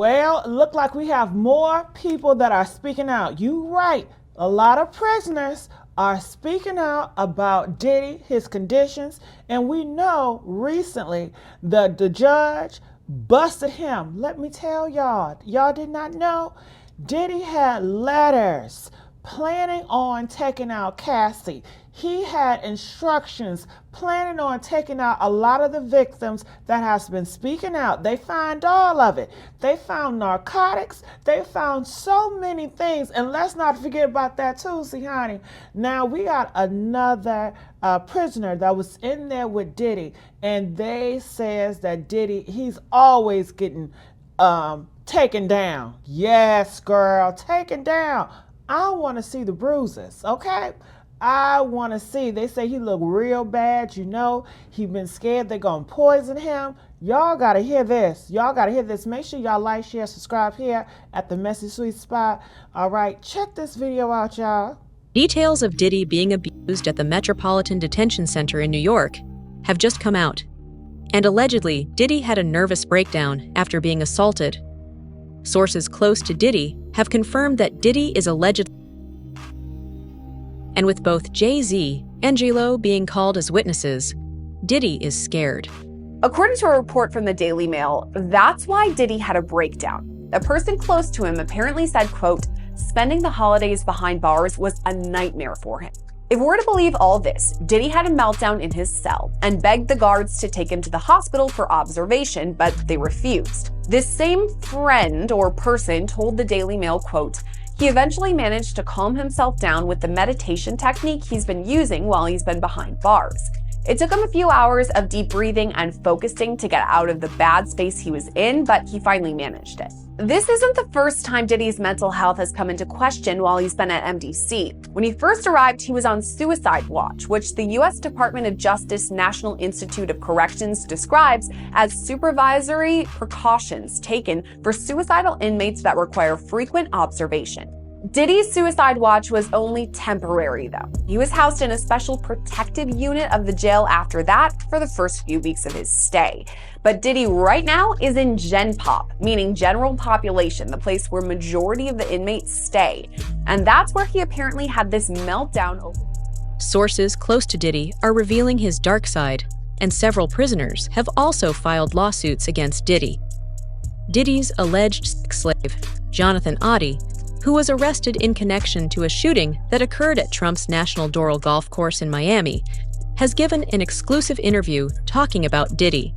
Well, it looked like we have more people that are speaking out. You right. A lot of prisoners are speaking out about Diddy, his conditions, and we know recently the judge busted him. Let me tell y'all did not know Diddy had letters planning on taking out Cassie. He had instructions planning on taking out a lot of the victims that has been speaking out. They found all of it. They found narcotics. They found so many things. And let's not forget about that too, see, honey. Now we got another prisoner that was in there with Diddy, and they says that Diddy, he's always getting taken down. Yes, girl, taken down. I want to see the bruises, okay? I want to see. They say he look real bad. You know, he been scared they're going to poison him. Y'all got to hear this. Y'all got to hear this. Make sure y'all like, share, subscribe here at the Messy Sweet Spot. All right, check this video out, y'all. Details of Diddy being abused at the Metropolitan Detention Center in New York have just come out. And allegedly, Diddy had a nervous breakdown after being assaulted. Sources close to Diddy have confirmed that Diddy is allegedly, and with both Jay-Z and J-Lo being called as witnesses, Diddy is scared. According to a report from the Daily Mail, that's why Diddy had a breakdown. A person close to him apparently said, quote, "Spending the holidays behind bars was a nightmare for him." If we're to believe all this, Diddy had a meltdown in his cell and begged the guards to take him to the hospital for observation, but they refused. This same friend or person told the Daily Mail, quote, "He eventually managed to calm himself down with the meditation technique he's been using while he's been behind bars. It took him a few hours of deep breathing and focusing to get out of the bad space he was in, but he finally managed it." This isn't the first time Diddy's mental health has come into question while he's been at MDC. When he first arrived, he was on suicide watch, which the U.S. Department of Justice National Institute of Corrections describes as supervisory precautions taken for suicidal inmates that require frequent observation. Diddy's suicide watch was only temporary, though. He was housed in a special protective unit of the jail after that for the first few weeks of his stay. But Diddy right now is in Gen Pop, meaning general population, the place where majority of the inmates stay. And that's where he apparently had this meltdown over. Sources close to Diddy are revealing his dark side, and several prisoners have also filed lawsuits against Diddy. Diddy's alleged sex slave, Jonathan Oddie, who was arrested in connection to a shooting that occurred at Trump's National Doral Golf Course in Miami, has given an exclusive interview talking about Diddy.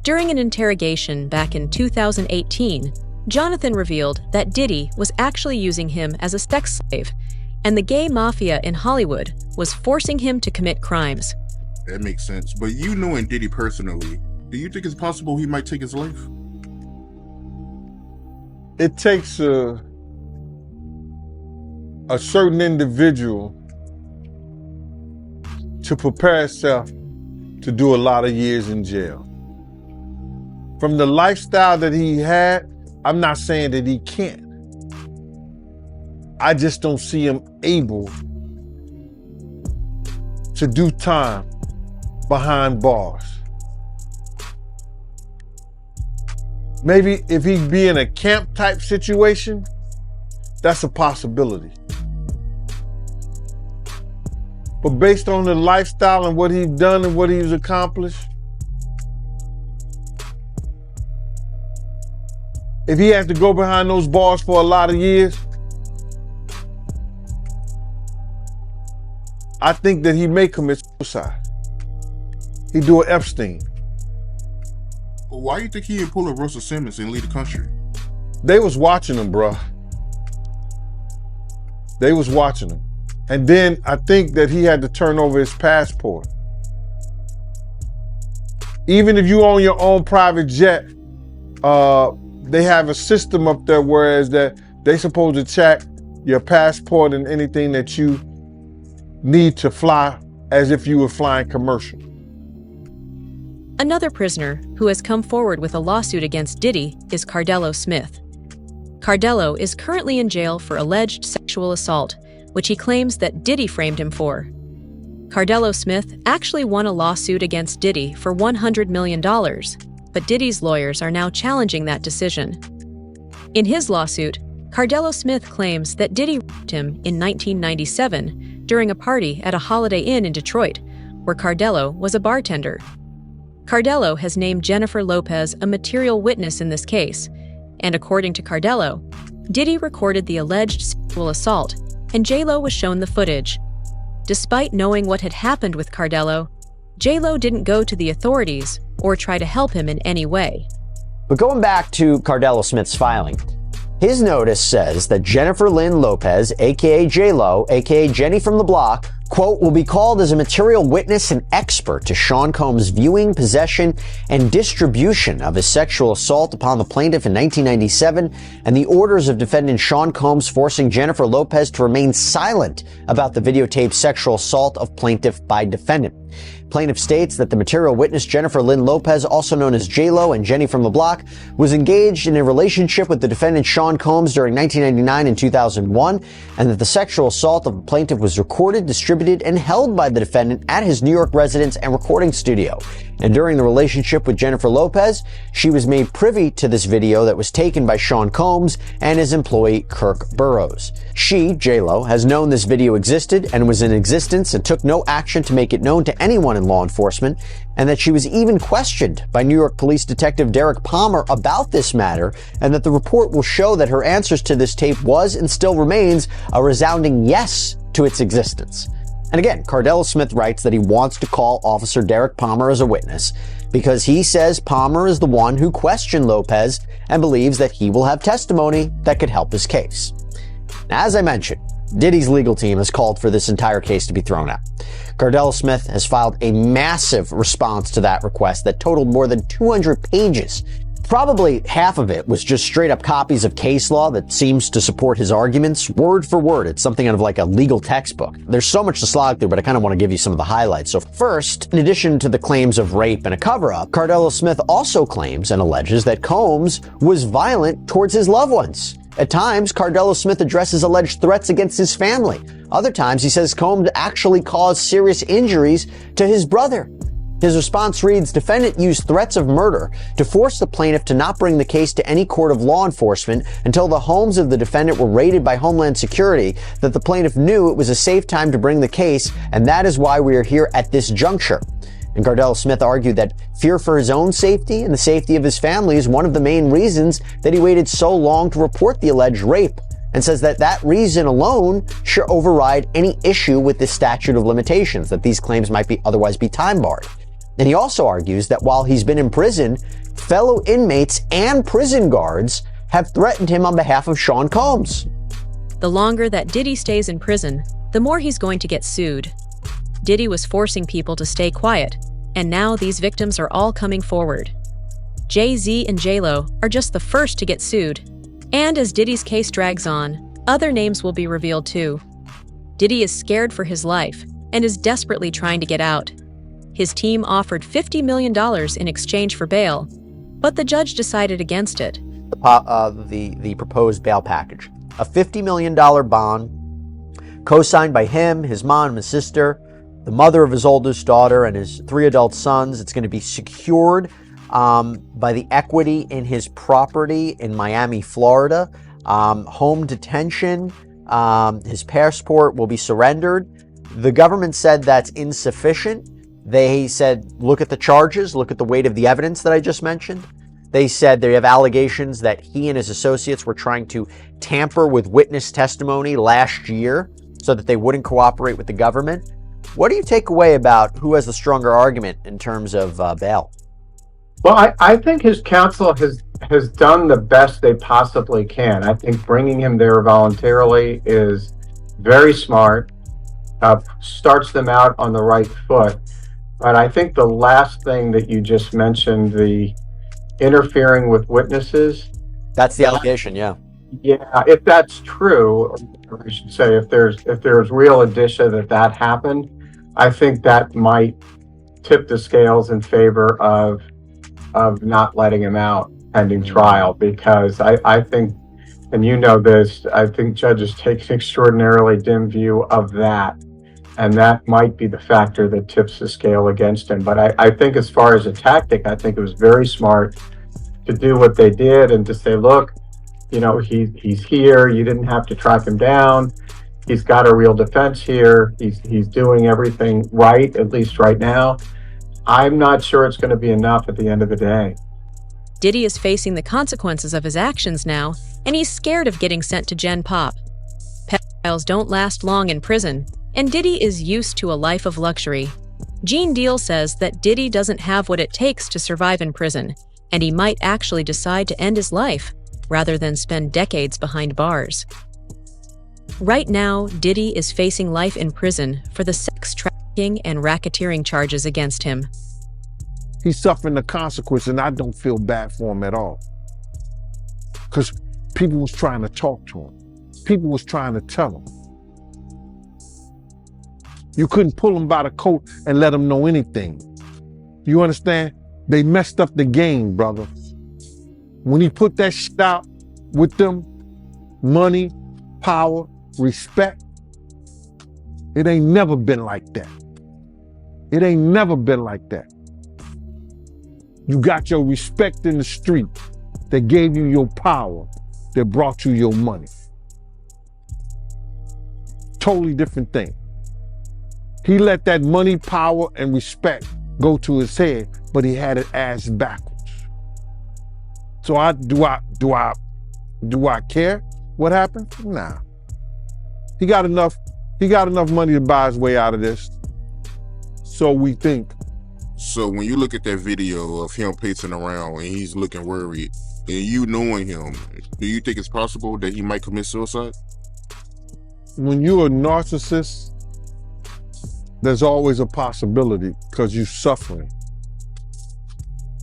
During an interrogation back in 2018, Jonathan revealed that Diddy was actually using him as a sex slave, and the gay mafia in Hollywood was forcing him to commit crimes. That makes sense. But you knowing Diddy personally, do you think it's possible he might take his life? It takes a certain individual to prepare himself to do a lot of years in jail. From the lifestyle that he had, I'm not saying that he can't. I just don't see him able to do time behind bars. Maybe if he be in a camp type situation, that's a possibility. But based on the lifestyle and what he's done and what he's accomplished, if he has to go behind those bars for a lot of years, I think that he may commit suicide. He do an Epstein. Why do you think he didn't pull a Russell Simmons and leave the country? They was watching him, bruh. They was watching him. And then I think that he had to turn over his passport. Even if you own your own private jet, they have a system up there whereas that they supposed to check your passport and anything that you need to fly as if you were flying commercial. Another prisoner who has come forward with a lawsuit against Diddy is Cardello Smith. Cardello is currently in jail for alleged sexual assault, which he claims that Diddy framed him for. Cardello Smith actually won a lawsuit against Diddy for $100 million, but Diddy's lawyers are now challenging that decision. In his lawsuit, Cardello Smith claims that Diddy raped him in 1997 during a party at a Holiday Inn in Detroit, where Cardello was a bartender. Cardello has named Jennifer Lopez a material witness in this case, and according to Cardello, Diddy recorded the alleged sexual assault, and J-Lo was shown the footage. Despite knowing what had happened with Cardello, J-Lo didn't go to the authorities or try to help him in any way. But going back to Cardello Smith's filing, his notice says that Jennifer Lynn Lopez, aka J-Lo, aka Jenny from the Block, quote, will be called as a material witness and expert to Sean Combs' viewing, possession, and distribution of his sexual assault upon the plaintiff in 1997 and the orders of defendant Sean Combs forcing Jennifer Lopez to remain silent about the videotaped sexual assault of plaintiff by defendant. Plaintiff states that the material witness Jennifer Lynn Lopez, also known as J-Lo and Jenny from the Block, was engaged in a relationship with the defendant Sean Combs during 1999 and 2001, and that the sexual assault of the plaintiff was recorded, distributed, and held by the defendant at his New York residence and recording studio. And during the relationship with Jennifer Lopez, she was made privy to this video that was taken by Sean Combs and his employee Kirk Burrows. She, J-Lo, has known this video existed and was in existence and took no action to make it known to anyone in law enforcement, and that she was even questioned by New York Police Detective Derek Palmer about this matter, and that the report will show that her answers to this tape was and still remains a resounding yes to its existence. And again, Cardello Smith writes that he wants to call Officer Derek Palmer as a witness because he says Palmer is the one who questioned Lopez and believes that he will have testimony that could help his case. Now, as I mentioned, Diddy's legal team has called for this entire case to be thrown out. Cardello Smith has filed a massive response to that request that totaled more than 200 pages. Probably half of it was just straight up copies of case law that seems to support his arguments, word for word. It's something out of like a legal textbook. There's so much to slog through, but I kind of want to give you some of the highlights. So first, in addition to the claims of rape and a cover-up, Cardello Smith also claims and alleges that Combs was violent towards his loved ones. At times, Cardello Smith addresses alleged threats against his family. Other times, he says Combs actually caused serious injuries to his brother. His response reads, defendant used threats of murder to force the plaintiff to not bring the case to any court of law enforcement until the homes of the defendant were raided by Homeland Security, that the plaintiff knew it was a safe time to bring the case, and that is why we are here at this juncture. And Cardello Smith argued that fear for his own safety and the safety of his family is one of the main reasons that he waited so long to report the alleged rape, and says that that reason alone should override any issue with the statute of limitations, that these claims might otherwise be time barred. And he also argues that while he's been in prison, fellow inmates and prison guards have threatened him on behalf of Sean Combs. The longer that Diddy stays in prison, the more he's going to get sued. Diddy was forcing people to stay quiet, and now these victims are all coming forward. Jay-Z and J-Lo are just the first to get sued. And as Diddy's case drags on, other names will be revealed too. Diddy is scared for his life and is desperately trying to get out. His team offered $50 million in exchange for bail, but the judge decided against it. The proposed bail package. A $50 million bond, co-signed by him, his mom, and his sister, the mother of his oldest daughter, and his 3 adult sons. It's going to be secured by the equity in his property in Miami, Florida. Home detention, his passport will be surrendered. The government said that's insufficient. They said, look at the charges, look at the weight of the evidence that I just mentioned. They said they have allegations that he and his associates were trying to tamper with witness testimony last year so that they wouldn't cooperate with the government. What do you take away about who has the stronger argument in terms of bail? Well, I think his counsel has done the best they possibly can. I think bringing him there voluntarily is very smart, starts them out on the right foot. But I think the last thing that you just mentioned, the interfering with witnesses. That's the allegation, yeah. Yeah, if that's true, or I should say if there's real indicia that happened, I think that might tip the scales in favor of not letting him out pending trial, because I think, and you know this, I think judges take an extraordinarily dim view of that. And that might be the factor that tips the scale against him. But I think as far as a tactic, I think it was very smart to do what they did and to say, look, he's here. You didn't have to track him down. He's got a real defense here. He's doing everything right, at least right now. I'm not sure it's going to be enough at the end of the day. Diddy is facing the consequences of his actions now, and he's scared of getting sent to Gen Pop. Pedophiles don't last long in prison, and Diddy is used to a life of luxury. Gene Deal says that Diddy doesn't have what it takes to survive in prison, and he might actually decide to end his life rather than spend decades behind bars. Right now, Diddy is facing life in prison for the sex trafficking and racketeering charges against him. He's suffering the consequence, and I don't feel bad for him at all. Because people was trying to talk to him. People was trying to tell him. You couldn't pull him by the coat and let him know anything. You understand? They messed up the game, brother. When he put that shit out with them, money, power, respect, it ain't never been like that. It ain't never been like that. You got your respect in the street that gave you your power, that brought you your money. Totally different thing. He let that money, power, and respect go to his head, but he had it ass backwards. So do I care what happened? Nah. He got enough money to buy his way out of this. So we think. So when you look at that video of him pacing around and he's looking worried, and you knowing him, do you think it's possible that he might commit suicide? When you're a narcissist, there's always a possibility because you're suffering.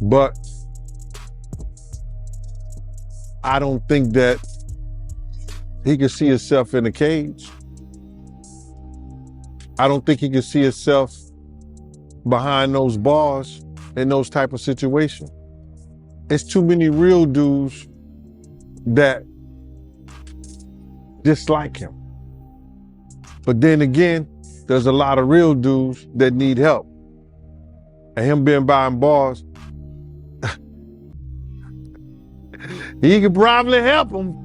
But I don't think that he can see himself in a cage. I don't think he can see himself behind those bars in those type of situations. It's too many real dudes that dislike him. But then again, there's a lot of real dudes that need help. And him being behind bars, he could probably help them.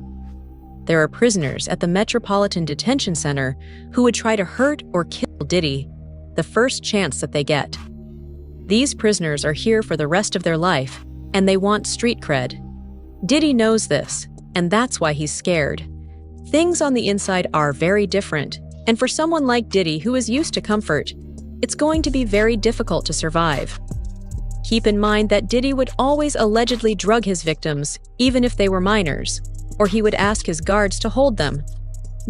There are prisoners at the Metropolitan Detention Center who would try to hurt or kill Diddy the first chance that they get. These prisoners are here for the rest of their life, and they want street cred. Diddy knows this, and that's why he's scared. Things on the inside are very different, and for someone like Diddy who is used to comfort, it's going to be very difficult to survive. Keep in mind that Diddy would always allegedly drug his victims, even if they were minors, or he would ask his guards to hold them.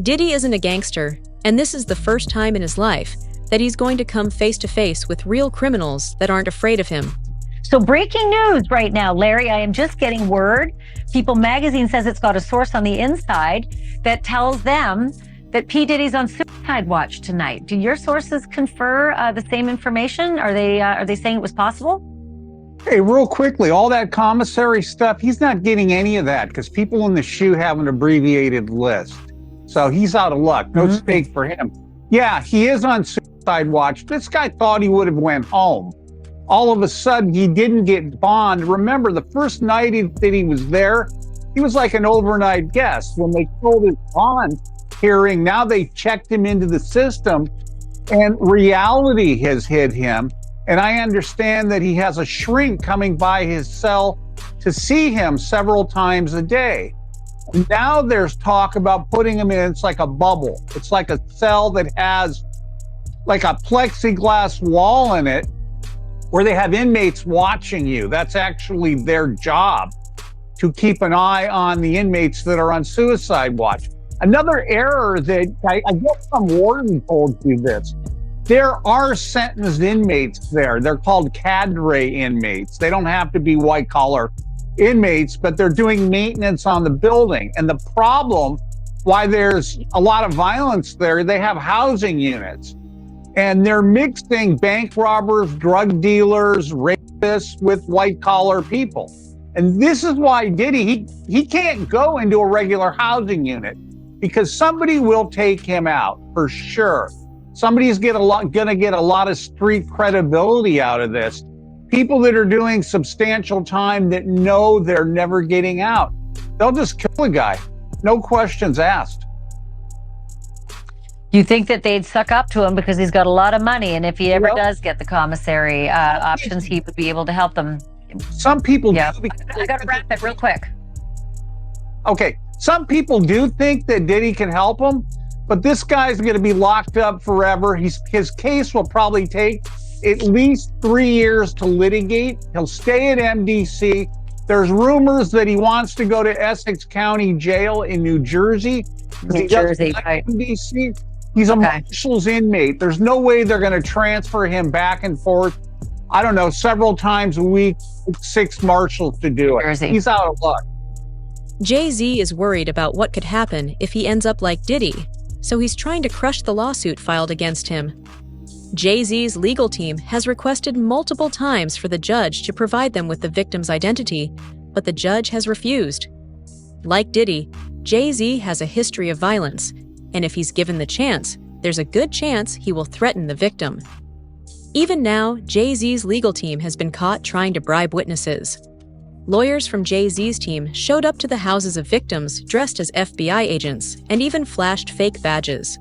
Diddy isn't a gangster, and this is the first time in his life that he's going to come face to face with real criminals that aren't afraid of him. So breaking news right now, Larry, I am just getting word. People magazine says it's got a source on the inside that tells them that P. Diddy's on suicide watch tonight. Do your sources confer the same information? Are they saying it was possible? Hey, real quickly, all that commissary stuff, he's not getting any of that because people in the SHU have an abbreviated list. So he's out of luck. No stake for him. Yeah, he is on suicide watch. This guy thought he would have went home. All of a sudden, he didn't get bond. Remember, the first night that he was there, he was like an overnight guest. When they told his bond hearing, now they checked him into the system, and reality has hit him. And I understand that he has a shrink coming by his cell to see him several times a day. Now there's talk about putting him in, it's like a bubble. It's like a cell that has like a plexiglass wall in it where they have inmates watching you. That's actually their job, to keep an eye on the inmates that are on suicide watch. Another error that I guess some warden told you this. There are sentenced inmates there. They're called cadre inmates. They don't have to be white collar inmates, but they're doing maintenance on the building. And the problem why there's a lot of violence there, they have housing units. And they're mixing bank robbers, drug dealers, rapists with white collar people. And this is why Diddy, he can't go into a regular housing unit because somebody will take him out for sure. Somebody's gonna get a lot of street credibility out of this. People that are doing substantial time that know they're never getting out. They'll just kill a guy. No questions asked. You think that they'd suck up to him because he's got a lot of money, and if he ever does get the commissary options, he would be able to help them. Some people Yeah, do. I got to wrap it real quick. Okay, some people do think that Diddy can help him, but this guy's going to be locked up forever. His case will probably take at least 3 years to litigate. He'll stay at MDC. There's rumors that he wants to go to Essex County Jail in New Jersey. New Jersey, right. MDC. He's a marshal's inmate. There's no way they're going to transfer him back and forth. I don't know, several times a week, 6 marshals to do it. Jersey. He's out of luck. Jay-Z is worried about what could happen if he ends up like Diddy, so he's trying to crush the lawsuit filed against him. Jay-Z's legal team has requested multiple times for the judge to provide them with the victim's identity, but the judge has refused. Like Diddy, Jay-Z has a history of violence, and if he's given the chance, there's a good chance he will threaten the victim. Even now, Jay-Z's legal team has been caught trying to bribe witnesses. Lawyers from Jay-Z's team showed up to the houses of victims dressed as FBI agents and even flashed fake badges.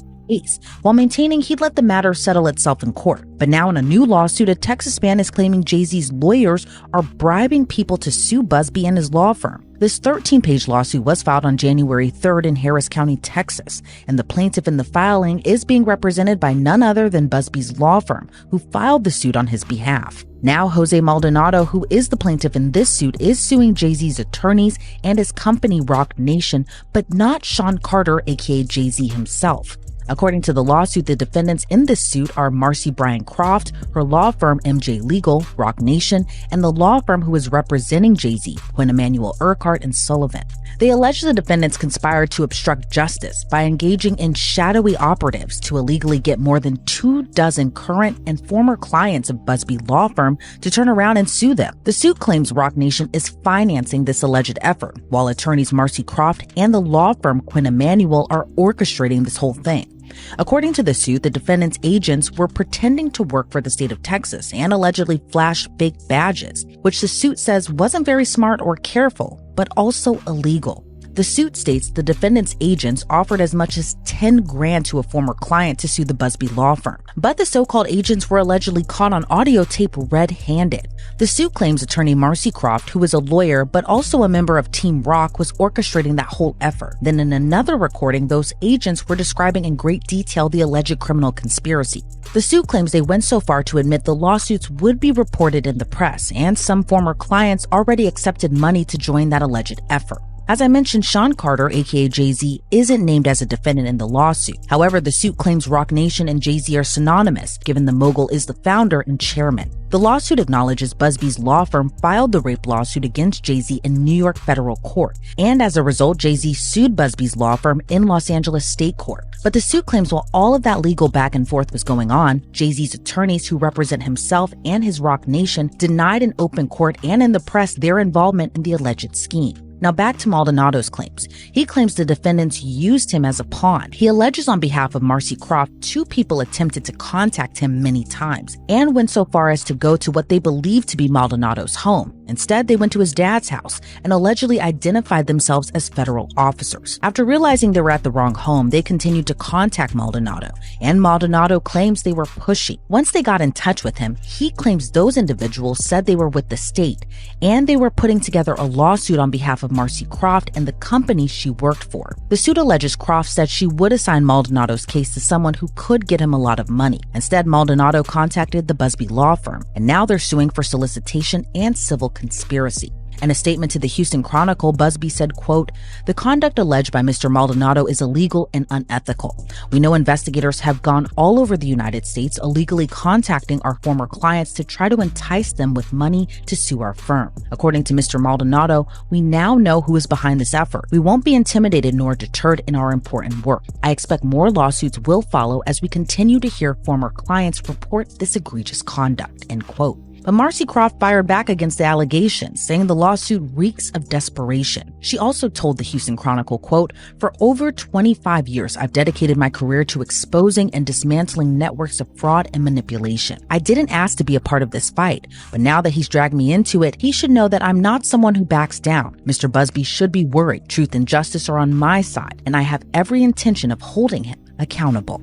While maintaining he'd let the matter settle itself in court. But now in a new lawsuit, a Texas man is claiming Jay-Z's lawyers are bribing people to sue Busby and his law firm. This 13-page lawsuit was filed on January 3rd in Harris County, Texas, and the plaintiff in the filing is being represented by none other than Busby's law firm, who filed the suit on his behalf. Now, Jose Maldonado, who is the plaintiff in this suit, is suing Jay-Z's attorneys and his company Rock Nation, but not Sean Carter, aka Jay-Z himself. According to the lawsuit, the defendants in this suit are Marcy Bryan Croft, her law firm MJ Legal, Rock Nation, and the law firm who is representing Jay-Z, Quinn Emanuel Urquhart and Sullivan. They allege the defendants conspired to obstruct justice by engaging in shadowy operatives to illegally get more than 24 current and former clients of Busby law firm to turn around and sue them. The suit claims Rock Nation is financing this alleged effort, while attorneys Marcy Croft and the law firm Quinn Emanuel are orchestrating this whole thing. According to the suit, the defendants' agents were pretending to work for the state of Texas and allegedly flashed fake badges, which the suit says wasn't very smart or careful, but also illegal. The suit states the defendants' agents offered as much as $10,000 to a former client to sue the Busby law firm, but the so-called agents were allegedly caught on audio tape red-handed. The suit claims attorney Marcy Croft, who is a lawyer but also a member of Team Rock, was orchestrating that whole effort. Then in another recording, those agents were describing in great detail the alleged criminal conspiracy. The suit claims they went so far to admit the lawsuits would be reported in the press, and some former clients already accepted money to join that alleged effort. As I mentioned, Sean Carter, aka Jay-Z, isn't named as a defendant in the lawsuit. However, the suit claims Rock Nation and Jay-Z are synonymous, given the mogul is the founder and chairman. The lawsuit acknowledges Busby's law firm filed the rape lawsuit against Jay-Z in New York federal court, and as a result, Jay-Z sued Busby's law firm in Los Angeles state court. But the suit claims while all of that legal back and forth was going on, Jay-Z's attorneys who represent himself and his Rock Nation denied in open court and in the press their involvement in the alleged scheme. Now back to Maldonado's claims. He claims the defendants used him as a pawn. He alleges on behalf of Marcy Croft, 2 people attempted to contact him many times and went so far as to go to what they believed to be Maldonado's home. Instead, they went to his dad's house and allegedly identified themselves as federal officers. After realizing they were at the wrong home, they continued to contact Maldonado, and Maldonado claims they were pushy. Once they got in touch with him, he claims those individuals said they were with the state, and they were putting together a lawsuit on behalf of Marcy Croft and the company she worked for. The suit alleges Croft said she would assign Maldonado's case to someone who could get him a lot of money. Instead, Maldonado contacted the Busby law firm, and now they're suing for solicitation and civil conspiracy. In a statement to the Houston Chronicle, Busby said, quote, "The conduct alleged by Mr. Maldonado is illegal and unethical. We know investigators have gone all over the United States illegally contacting our former clients to try to entice them with money to sue our firm. According to Mr. Maldonado, we now know who is behind this effort. We won't be intimidated nor deterred in our important work. I expect more lawsuits will follow as we continue to hear former clients report this egregious conduct," end quote. But Marcy Croft fired back against the allegations, saying the lawsuit reeks of desperation. She also told the Houston Chronicle, quote, "For over 25 years, I've dedicated my career to exposing and dismantling networks of fraud and manipulation. I didn't ask to be a part of this fight, but now that he's dragged me into it, he should know that I'm not someone who backs down. Mr. Busby should be worried. Truth and justice are on my side, and I have every intention of holding him accountable."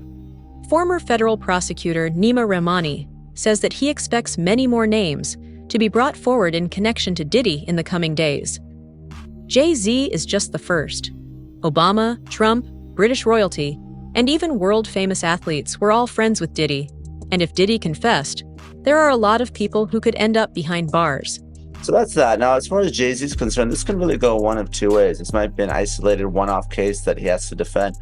Former federal prosecutor Nima Rahmani says that he expects many more names to be brought forward in connection to Diddy in the coming days. Jay-Z is just the first. Obama, Trump, British royalty, and even world-famous athletes were all friends with Diddy. And if Diddy confessed, there are a lot of people who could end up behind bars. So that's that. Now, as far as Jay-Z's concerned, this can really go one of two ways. This might be an isolated one-off case that he has to defend,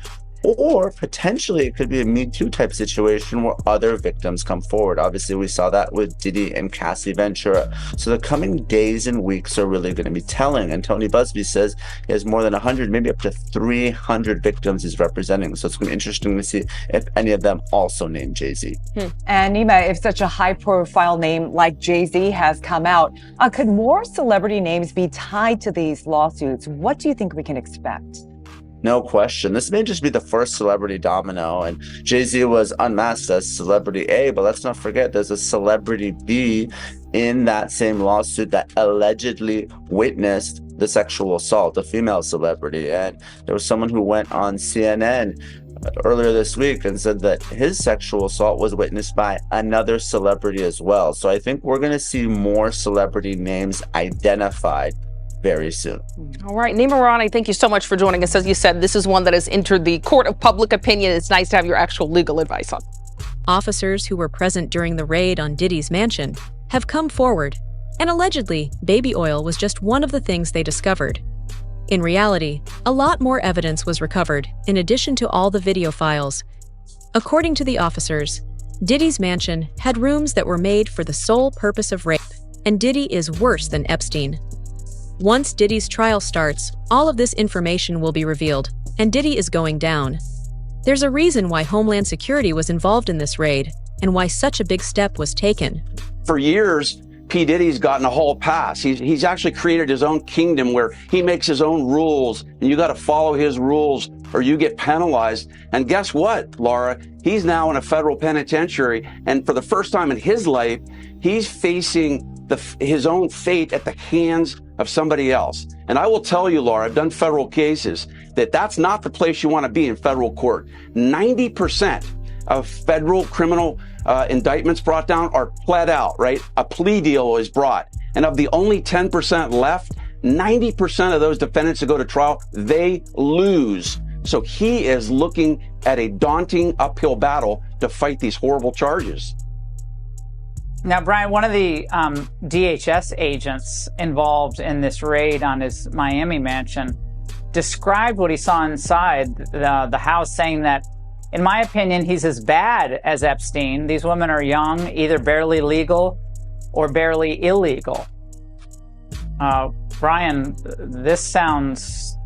or potentially it could be a Me Too type situation where other victims come forward. Obviously, we saw that with Diddy and Cassie Ventura. So the coming days and weeks are really going to be telling. And Tony Busby says he has more than 100, maybe up to 300 victims he's representing. So it's going to be interesting to see if any of them also name Jay-Z. And Nima, if such a high-profile name like Jay-Z has come out, could more celebrity names be tied to these lawsuits? What do you think we can expect? No question. This may just be the first celebrity domino, and Jay-Z was unmasked as celebrity A, but let's not forget there's a celebrity B in that same lawsuit that allegedly witnessed the sexual assault, a female celebrity. And there was someone who went on CNN earlier this week and said that his sexual assault was witnessed by another celebrity as well. So I think we're going to see more celebrity names identified very soon. All right, Nima Rani, thank you so much for joining us. As you said, this is one that has entered the court of public opinion. It's nice to have your actual legal advice on. Officers who were present during the raid on Diddy's mansion have come forward, and allegedly, baby oil was just one of the things they discovered. In reality, a lot more evidence was recovered, in addition to all the video files. According to the officers, Diddy's mansion had rooms that were made for the sole purpose of rape, and Diddy is worse than Epstein. Once Diddy's trial starts, all of this information will be revealed, and Diddy is going down. There's a reason why Homeland Security was involved in this raid, and why such a big step was taken. For years, P. Diddy's gotten a hall pass. He's actually created his own kingdom where he makes his own rules, and you got to follow his rules or you get penalized. And guess what, Laura? He's now in a federal penitentiary, and for the first time in his life, he's facing his own fate at the hands of somebody else. And I will tell you, Laura, I've done federal cases, that's not the place you want to be in federal court. 90% of federal criminal indictments brought down are pled out, right? A plea deal is brought. And of the only 10% left, 90% of those defendants that go to trial, they lose. So he is looking at a daunting uphill battle to fight these horrible charges. Now, Brian, one of the DHS agents involved in this raid on his Miami mansion described what he saw inside the house, saying that, in my opinion, he's as bad as Epstein. These women are young, either barely legal or barely illegal. Brian, this sounds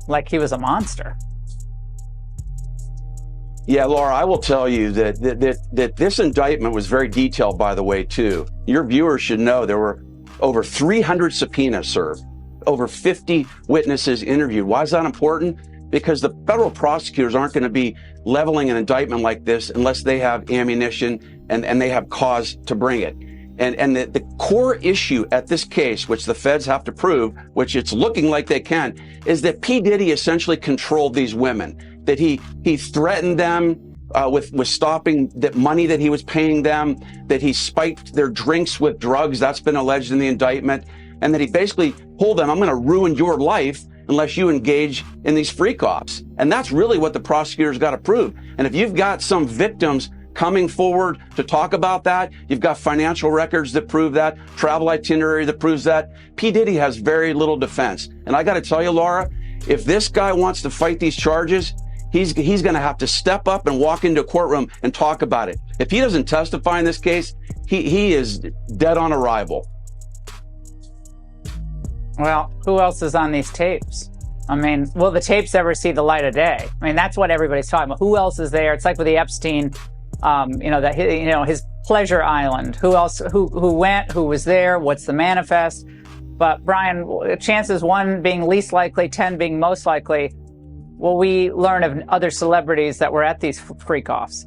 like he was a monster. Yeah, Laura, I will tell you that this indictment was very detailed, by the way, too. Your viewers should know there were over 300 subpoenas served, over 50 witnesses interviewed. Why is that important? Because the federal prosecutors aren't going to be leveling an indictment like this unless they have ammunition and they have cause to bring it. And the core issue at this case, which the feds have to prove, which it's looking like they can, is that P. Diddy essentially controlled these women, that he threatened them with stopping the money that he was paying them, that he spiked their drinks with drugs, that's been alleged in the indictment, and that he basically told them, I'm going to ruin your life unless you engage in these freak-offs. And that's really what the prosecutors got to prove. And if you've got some victims coming forward to talk about that, you've got financial records that prove that, travel itinerary that proves that, P. Diddy has very little defense. And I got to tell you, Laura, if this guy wants to fight these charges, he's going to have to step up and walk into a courtroom and talk about it. If he doesn't testify in this case, he is dead on arrival. Well, who else is on these tapes? I mean, will the tapes ever see the light of day? I mean, that's what everybody's talking about. Who else is there? It's like with the Epstein, his Pleasure Island. Who else? Who went? Who was there? What's the manifest? But Brian, chances 1 being least likely, 10 being most likely. Will we learn of other celebrities that were at these freak-offs?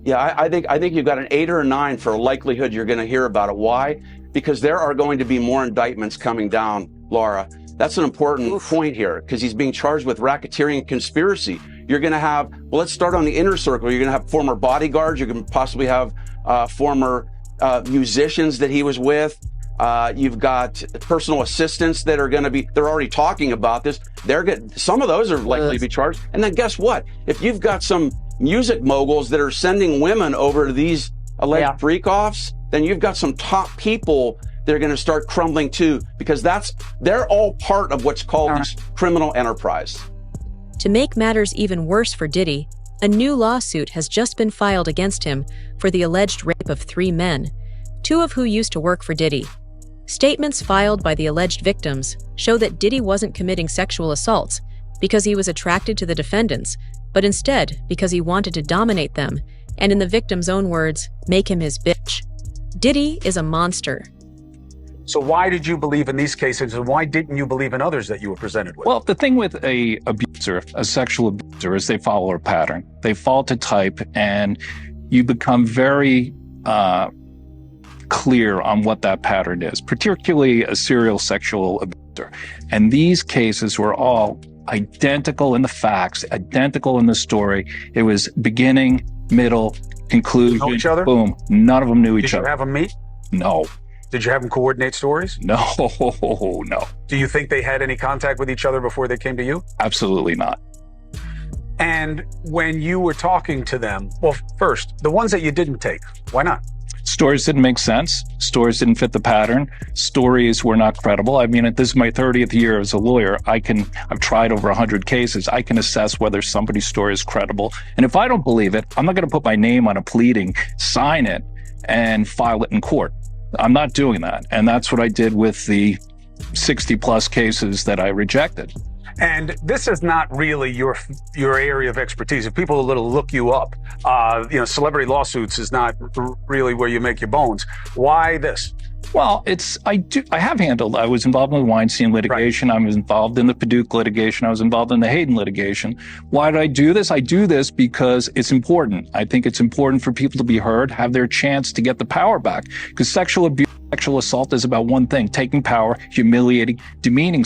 Yeah, I think you've got an 8 or a 9 for a likelihood you're going to hear about it. Why? Because there are going to be more indictments coming down, Laura. That's an important point here, because he's being charged with racketeering and conspiracy. You're going to have, well, let's start on the inner circle. You're going to have former bodyguards. You're going to possibly have former musicians that he was with. You've got personal assistants that are going to be, they're already talking about this. Some of those are likely to be charged. And then guess what? If you've got some music moguls that are sending women over to these alleged freak-offs, then you've got some top people that are going to start crumbling too, because they're all part of what's called this criminal enterprise. To make matters even worse for Diddy, a new lawsuit has just been filed against him for the alleged rape of 3 men, 2 of who used to work for Diddy. Statements filed by the alleged victims show that Diddy wasn't committing sexual assaults because he was attracted to the defendants, but instead because he wanted to dominate them, and in the victim's own words, make him his bitch. Diddy is a monster. So why did you believe in these cases, and why didn't you believe in others that you were presented with? Well, the thing with a abuser, a sexual abuser, is they follow a pattern. They fall to type, and you become very clear on what that pattern is, particularly a serial sexual abuser. And these cases were all identical in the facts, identical in the story. It was beginning, middle, conclusion, know each other? Boom. None of them knew each other. Did you have them meet? No. Did you have them coordinate stories? No, no. Do you think they had any contact with each other before they came to you? Absolutely not. And when you were talking to them, well, first, the ones that you didn't take, why not? Stories didn't make sense. Stories didn't fit the pattern. Stories were not credible. I mean, this is my 30th year as a lawyer. I've tried over 100 cases. I can assess whether somebody's story is credible. And if I don't believe it, I'm not going to put my name on a pleading, sign it, and file it in court. I'm not doing that. And that's what I did with the 60 plus cases that I rejected. And this is not really your area of expertise. If people look you up, celebrity lawsuits is not really where you make your bones. Why this? Well, I was involved in the Weinstein litigation. Right. I was involved in the Paducah litigation. I was involved in the Hayden litigation. Why did I do this? I do this because it's important. I think it's important for people to be heard, have their chance to get the power back. Because sexual abuse, sexual assault is about one thing: taking power, humiliating, demeaning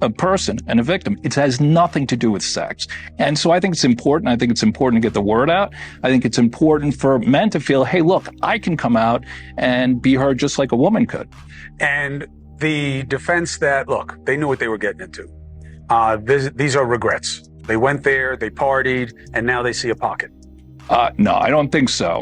a person and a victim. It has nothing to do with sex. And so I think it's important. I think it's important to get the word out. I think it's important for men to feel, hey, look, I can come out and be heard just like a woman could. And the defense that, look, they knew what they were getting into. These are regrets. They went there, they partied, and now they see a pocket. No, I don't think so.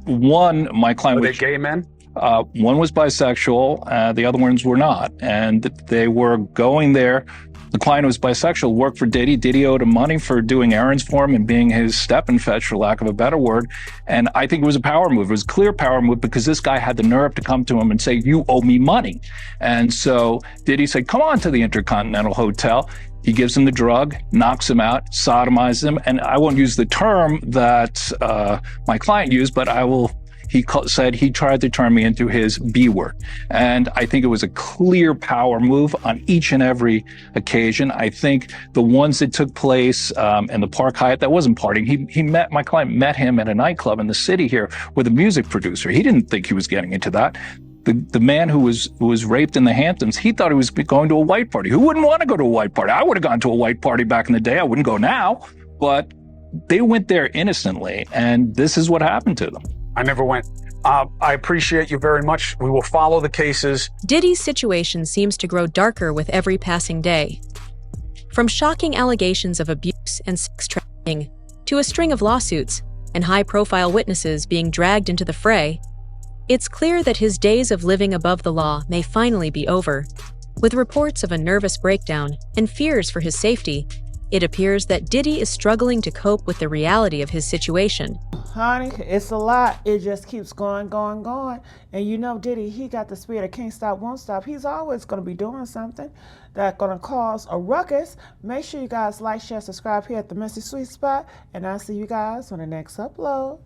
One, my client was... Were they gay men? One was bisexual, the other ones were not. And they were going there. The client who was bisexual worked for Diddy. Diddy owed him money for doing errands for him and being his step and fetch, for lack of a better word. And I think it was a power move. It was a clear power move because this guy had the nerve to come to him and say, you owe me money. And so Diddy said, come on to the Intercontinental Hotel. He gives him the drug, knocks him out, sodomizes him. And I won't use the term that my client used, but he said he tried to turn me into his B word. And I think it was a clear power move on each and every occasion. I think the ones that took place in the Park Hyatt, that wasn't partying. My client met him at a nightclub in the city here with a music producer. He didn't think he was getting into that. The man who was raped in the Hamptons, he thought he was going to a white party. Who wouldn't want to go to a white party? I would have gone to a white party back in the day. I wouldn't go now. But they went there innocently, and this is what happened to them. I never went. I appreciate you very much. We will follow the cases. Diddy's situation seems to grow darker with every passing day. From shocking allegations of abuse and sex trafficking to a string of lawsuits and high-profile witnesses being dragged into the fray, it's clear that his days of living above the law may finally be over. With reports of a nervous breakdown and fears for his safety, it appears that Diddy is struggling to cope with the reality of his situation. Honey, it's a lot. It just keeps going. And you know Diddy, he got the spirit of can't stop, won't stop. He's always going to be doing something that's going to cause a ruckus. Make sure you guys like, share, subscribe here at the Messy Sweet Spot. And I'll see you guys on the next upload.